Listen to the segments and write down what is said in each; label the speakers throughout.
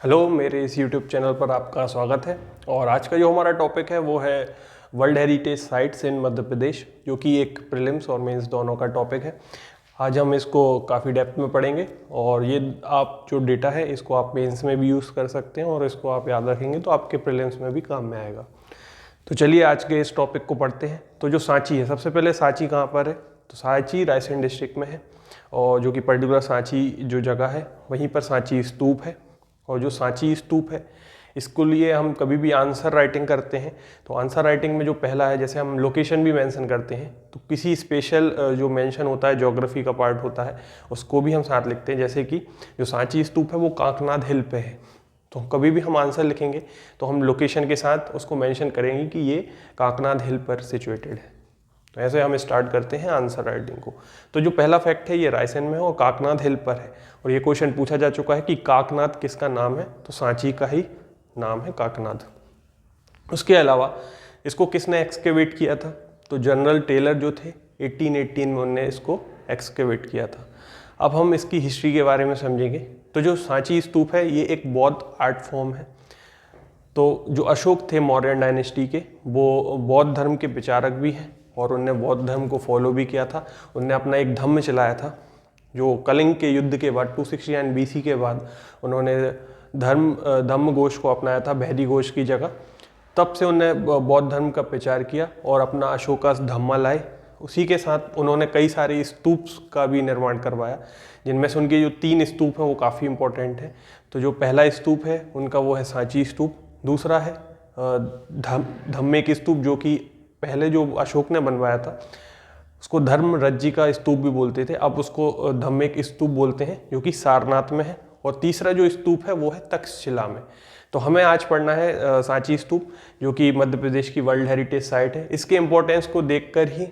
Speaker 1: Hello, मेरे इस YouTube channel पर आपका स्वागत है। और आज का जो हमारा टॉपिक है वो है world heritage sites in Madhya Pradesh, जो कि एक प्रीलिम्स और मेंस दोनों का टॉपिक है। आज हम इसको काफ़ी डेप्थ में पढ़ेंगे और ये आप जो डेटा है इसको आप मेंस में भी यूज़ कर सकते हैं और इसको आप याद रखेंगे तो आपके प्रीलिम्स में भी काम में आएगा। तो चलिए आज के इस टॉपिक को पढ़ते हैं। तो जो सांची है, सबसे पहले सांची कहाँ पर है? तो सांची रायसेन डिस्ट्रिक्ट में है, और जो कि पर्टिकुलर सांची जो जगह है वहीं पर सांची स्तूप है। और जो सांची स्तूप है इसको लिए हम कभी भी आंसर राइटिंग करते हैं तो आंसर राइटिंग में जो पहला है, जैसे हम लोकेशन भी मेंशन करते हैं तो किसी स्पेशल जो मेंशन होता है, ज्योग्राफी का पार्ट होता है, उसको भी हम साथ लिखते हैं। जैसे कि जो सांची स्तूप है वो काकनाद हिल पे है, तो कभी भी हम आंसर लिखेंगे तो हम लोकेशन के साथ उसको मेंशन करेंगे कि ये काकनाद हिल पर सिचुएटेड है। तो ऐसे हम स्टार्ट करते हैं आंसर राइटिंग को। तो जो पहला फैक्ट है ये रायसेन में है और काकनाद हिल पर है। और ये क्वेश्चन पूछा जा चुका है कि काकनाद किसका नाम है, तो सांची का ही नाम है काकनाद। उसके अलावा इसको किसने एक्सकेवेट किया था? तो जनरल टेलर जो थे 1818 में उन्होंने इसको एक्सकेवेट किया था। अब हम इसकी हिस्ट्री के बारे में समझेंगे। तो जो सांची स्तूप है ये एक बौद्ध आर्ट फॉर्म है। तो जो अशोक थे मौर्यन डायनेस्टी के, वो बौद्ध धर्म के विचारक भी हैं और उनने बौद्ध धर्म को फॉलो भी किया था। उनने अपना एक धम्म चलाया था जो कलिंग के युद्ध के बाद 269 BC के बाद उन्होंने धम्म घोष को अपनाया था वैदिक घोष की जगह। तब से उन्होंने बौद्ध धर्म का प्रचार किया और अपना अशोका धम्मा लाए। उसी के साथ उन्होंने कई सारे स्तूप्स का भी निर्माण करवाया, जिनमें से उनके जो 3 स्तूप हैं वो काफ़ी इंपॉर्टेंट हैं। तो जो पहला स्तूप है उनका वो है सांची स्तूप, दूसरा है धम्मे की स्तूप जो कि पहले जो अशोक ने बनवाया था उसको धर्मरज्जी का स्तूप भी बोलते थे, अब उसको धम्मेक स्तूप बोलते हैं जो कि सारनाथ में है। और तीसरा जो स्तूप है वो है तक्षशिला में। तो हमें आज पढ़ना है सांची स्तूप, जो कि मध्य प्रदेश की वर्ल्ड हेरिटेज साइट है। इसके इम्पोर्टेंस को देखकर ही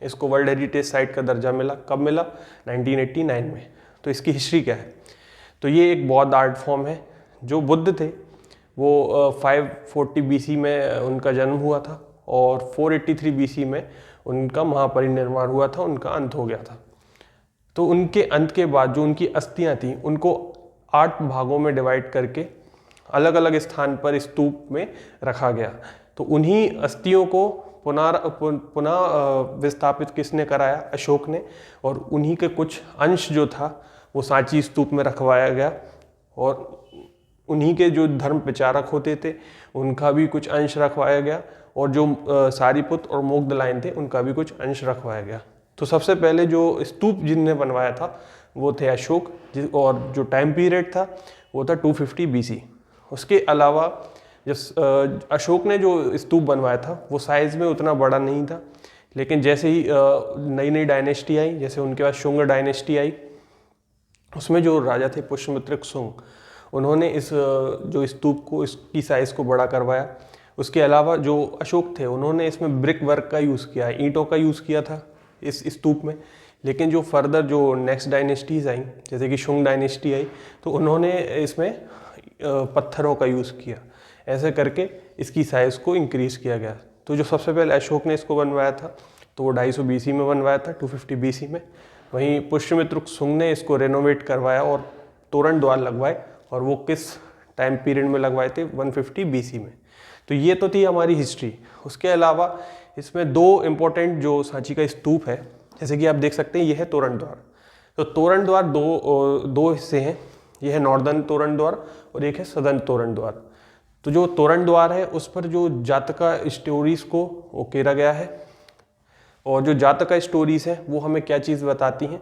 Speaker 1: इसको वर्ल्ड हेरिटेज साइट का दर्जा मिला। कब मिला? 1989 में। तो इसकी हिस्ट्री क्या है? तो ये एक बौद्ध आर्ट फॉर्म है। जो बुद्ध थे वो 540 BC में उनका जन्म हुआ था और 483 BC में उनका महापरिनिर्वाण हुआ था, उनका अंत हो गया था। तो उनके अंत के बाद जो उनकी अस्थियां थी उनको 8 भागों में डिवाइड करके अलग अलग स्थान पर स्तूप में रखा गया। तो उन्हीं अस्थियों को पुनः विस्थापित किसने कराया? अशोक ने। और उन्हीं के कुछ अंश जो था वो सांची स्तूप में रखवाया गया और उन्हीं के जो धर्म प्रचारक होते थे उनका भी कुछ अंश रखवाया गया और जो सारीपुत्र और मोग्दलायन थे उनका भी कुछ अंश रखवाया गया। तो सबसे पहले जो स्तूप जिनने बनवाया था वो थे अशोक, और जो टाइम पीरियड था वो था 250 BC। उसके अलावा जब अशोक ने जो स्तूप बनवाया था वो साइज़ में उतना बड़ा नहीं था, लेकिन जैसे ही नई नई डायनेस्टी आई, जैसे उनके पास शुंग डायनेस्टी आई, उसमें जो राजा थे पुष्यमित्र शुंग, उन्होंने इस जो स्तूप को इसकी साइज़ को बड़ा करवाया। उसके अलावा जो अशोक थे उन्होंने इसमें ब्रिक वर्क का यूज़ किया, ईंटों का यूज़ किया था इस स्तूप में। लेकिन जो फर्दर जो नेक्स्ट डायनेस्टीज़ आई, जैसे कि शुंग डायनेस्टी आई, तो उन्होंने इसमें पत्थरों का यूज़ किया। ऐसे करके इसकी साइज़ को इंक्रीज़ किया गया। तो जो सबसे पहले अशोक ने इसको बनवाया था तो वो 250 BC में बनवाया था, 250 BC में। वहीं पुष्यमित्र शुंग ने इसको रेनोवेट करवाया और तोरण द्वार लगवाए, और वो किस टाइम पीरियड में लगवाए थे? 150 BC में। तो ये तो थी हमारी हिस्ट्री। उसके अलावा इसमें 2 इम्पोर्टेंट जो सांची का स्तूप है, जैसे कि आप देख सकते हैं ये है तोरण द्वार। तो तोरण द्वार दो हिस्से हैं, ये है नॉर्दर्न तोरण द्वार और एक है सदर्न तोरण द्वार। तो जो तोरण द्वार है उस पर जो जातका स्टोरीज को उकेरा गया है, और जो जातका स्टोरीज है वो हमें क्या चीज़ बताती हैं?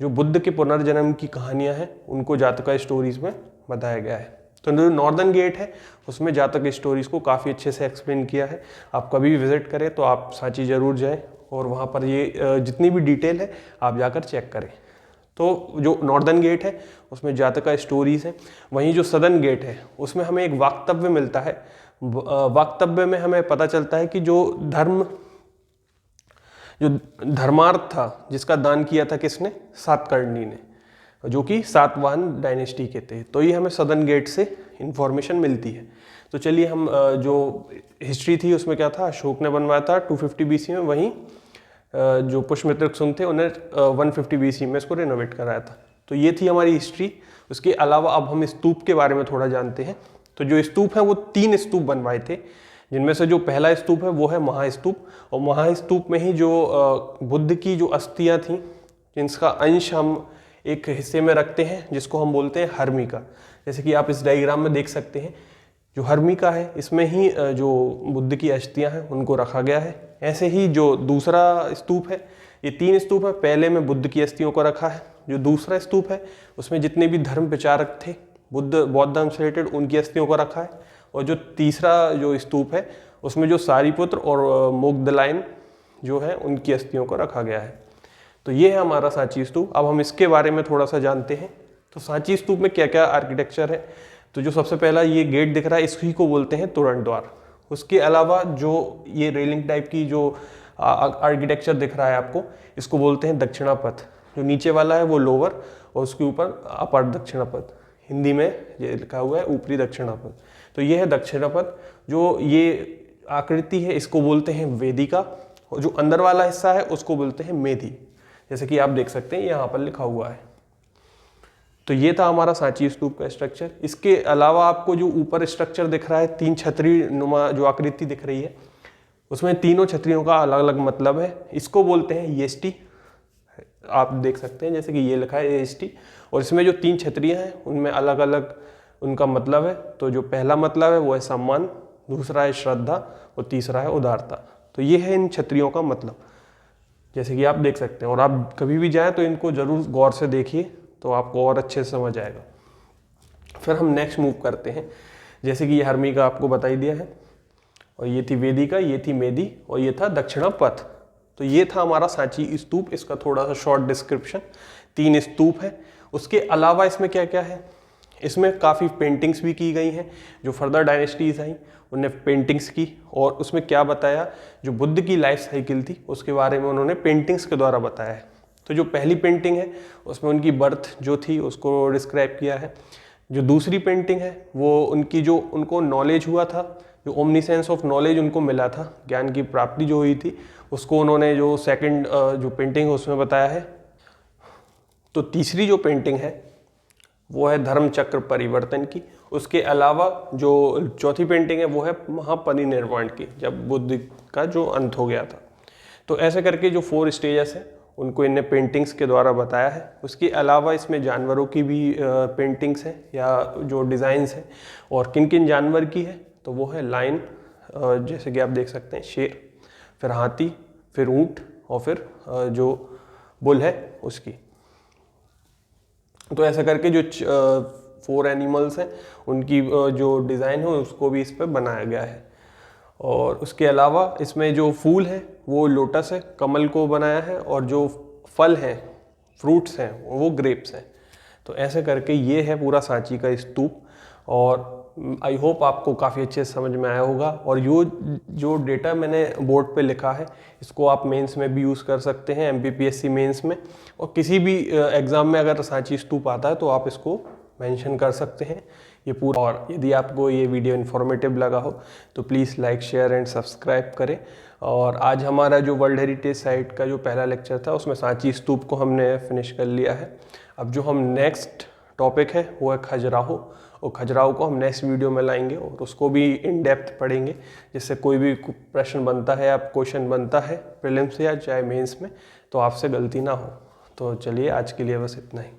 Speaker 1: जो बुद्ध के पुनर्जन्म की कहानियाँ हैं उनको जातका स्टोरीज में बताया गया है। तो जो नॉर्दर्न गेट है उसमें जातक स्टोरीज को काफ़ी अच्छे से एक्सप्लेन किया है। आप कभी भी विजिट करें तो आप सांची ज़रूर जाएं और वहाँ पर ये जितनी भी डिटेल है आप जाकर चेक करें। तो जो नॉर्दर्न गेट है उसमें जातका स्टोरीज हैं। वहीं जो सदर्न गेट है उसमें हमें एक वाक्तव्य मिलता है। वाक्तव्य में हमें पता चलता है कि जो धर्मार्थ था जिसका दान किया था किसने? सातकर्णी ने, जो कि सातवाहन डायनेस्टी के थे। तो ये हमें सदर्न गेट से इंफॉर्मेशन मिलती है। तो चलिए हम जो हिस्ट्री थी उसमें क्या था? अशोक ने बनवाया था 250 BC में, वहीं जो पुष्यमित्र शुंग थे उन्हें 150 BC में इसको रिनोवेट कराया था। तो ये थी हमारी हिस्ट्री। उसके अलावा अब हम स्तूप के बारे में थोड़ा जानते हैं। तो जो स्तूप है वो 3 स्तूप बनवाए थे, जिनमें से जो पहला स्तूप है वो है महास्तूप। और महास्तूप में ही जो बुद्ध की जो अस्थियां थी, जिनका अंश हम एक हिस्से में रखते हैं जिसको हम बोलते हैं हर्मिका। जैसे कि आप इस डायग्राम में देख सकते हैं, जो हर्मिका है इसमें ही जो बुद्ध की अस्थियां हैं उनको रखा गया है। ऐसे ही जो दूसरा स्तूप है, ये 3 स्तूप है, पहले में बुद्ध की अस्थियों को रखा है। जो दूसरा स्तूप है उसमें जितने भी धर्म प्रचारक थे बौद्ध धर्म से रिलेटेड, उनकी अस्थियों को रखा है। और जो तीसरा जो स्तूप है उसमें जो सारिपुत्र और मोग्दलायन जो है उनकी अस्थियों को रखा गया है। तो ये है हमारा सांची स्तूप। अब हम इसके बारे में थोड़ा सा जानते हैं। तो सांची स्तूप में क्या क्या आर्किटेक्चर है। तो जो सबसे पहला ये गेट दिख रहा है, इसी को बोलते हैं तोरण द्वार। उसके अलावा जो ये रेलिंग टाइप की जो आर्किटेक्चर दिख रहा है आपको, इसको बोलते हैं दक्षिणा पथ। जो नीचे वाला है वो लोअर और उसके ऊपर अपर दक्षिणा पथ, हिंदी में ये लिखा हुआ है ऊपरी दक्षिणा पथ। तो ये है दक्षिणा पथ। जो ये आकृति है इसको बोलते हैं वेदिका, और जो अंदर वाला हिस्सा है उसको बोलते हैं मेधी, जैसे कि आप देख सकते हैं यहाँ पर लिखा हुआ है। तो ये था हमारा सांची स्तूप का स्ट्रक्चर। इसके अलावा आपको जो ऊपर स्ट्रक्चर दिख रहा है, 3 छतरी नुमा जो आकृति दिख रही है, उसमें तीनों छतरियों का अलग अलग मतलब है। इसको बोलते हैं येष्टि, आप देख सकते हैं जैसे कि ये लिखा है येष्टि। और इसमें जो 3 छतरियाँ हैं उनमें अलग अलग उनका मतलब है। तो जो पहला मतलब है वो है सम्मान, दूसरा है श्रद्धा और तीसरा है उदारता। तो ये है इन छतरियों का मतलब, जैसे कि आप देख सकते हैं। और आप कभी भी जाएं तो इनको जरूर गौर से देखिए, तो आपको और अच्छे से समझ आएगा। फिर हम नेक्स्ट मूव करते हैं। जैसे कि ये हर्मिका आपको बता ही दिया है, और ये थी वेदिका, ये थी मेधी, और ये था दक्षिणा पथ। तो ये था हमारा सांची स्तूप। इसका थोड़ा सा शॉर्ट डिस्क्रिप्शन। 3 स्तूप है। उसके अलावा इसमें क्या क्या है, इसमें काफ़ी पेंटिंग्स भी की गई हैं। जो फर्दर डायनेस्टीज आई उन्होंने पेंटिंग्स की, और उसमें क्या बताया, जो बुद्ध की लाइफ साइकिल थी उसके बारे में उन्होंने पेंटिंग्स के द्वारा बताया है। तो जो पहली पेंटिंग है उसमें उनकी बर्थ जो थी उसको डिस्क्राइब किया है। जो दूसरी पेंटिंग है वो उनकी जो उनको नॉलेज हुआ था, जो ओमनीसेंस ऑफ नॉलेज उनको मिला था, ज्ञान की प्राप्ति जो हुई थी, उसको उन्होंने जो सेकंड जो पेंटिंग है उसमें बताया है। तो तीसरी जो पेंटिंग है वो है धर्म चक्र परिवर्तन की। उसके अलावा जो चौथी पेंटिंग है वो है महापरिनिर्वाण की, जब बुद्ध का जो अंत हो गया था। तो ऐसे करके जो 4 स्टेजेस हैं उनको इनने पेंटिंग्स के द्वारा बताया है। उसके अलावा इसमें जानवरों की भी पेंटिंग्स हैं या जो डिज़ाइंस हैं। और किन किन जानवर की है, तो वो है लायन, जैसे कि आप देख सकते हैं शेर, फिर हाथी, फिर ऊँट, और फिर जो बुल है उसकी। तो ऐसा करके जो 4 एनिमल्स हैं उनकी जो डिज़ाइन है उसको भी इस पर बनाया गया है। और उसके अलावा इसमें जो फूल है वो लोटस है, कमल को बनाया है, और जो फल हैं, फ्रूट्स हैं, वो ग्रेप्स हैं। तो ऐसे करके ये है पूरा सांची का स्तूप। और आई होप आपको काफ़ी अच्छे से समझ में आया होगा। और जो डेटा मैंने बोर्ड पे लिखा है इसको आप मेंस में भी यूज़ कर सकते हैं, MPPSC मेंस में, और किसी भी एग्ज़ाम में अगर सांची स्तूप आता है तो आप इसको मेंशन कर सकते हैं ये पूरा। और यदि आपको ये वीडियो इन्फॉर्मेटिव लगा हो तो please like, share and subscribe करें। और आज हमारा जो वर्ल्ड हेरिटेज साइट का जो पहला लेक्चर था उसमें सांची स्तूप को हमने फिनिश कर लिया है। अब जो हम नेक्स्ट टॉपिक है वो है खजुराहो, और खजुराहो को हम नेक्स्ट वीडियो में लाएंगे और उसको भी इन डेप्थ पढ़ेंगे, जिससे कोई भी प्रश्न बनता है या क्वेश्चन बनता है प्रीलिम्स या चाहे मेंस में तो आपसे गलती ना हो। तो चलिए आज के लिए बस इतना ही।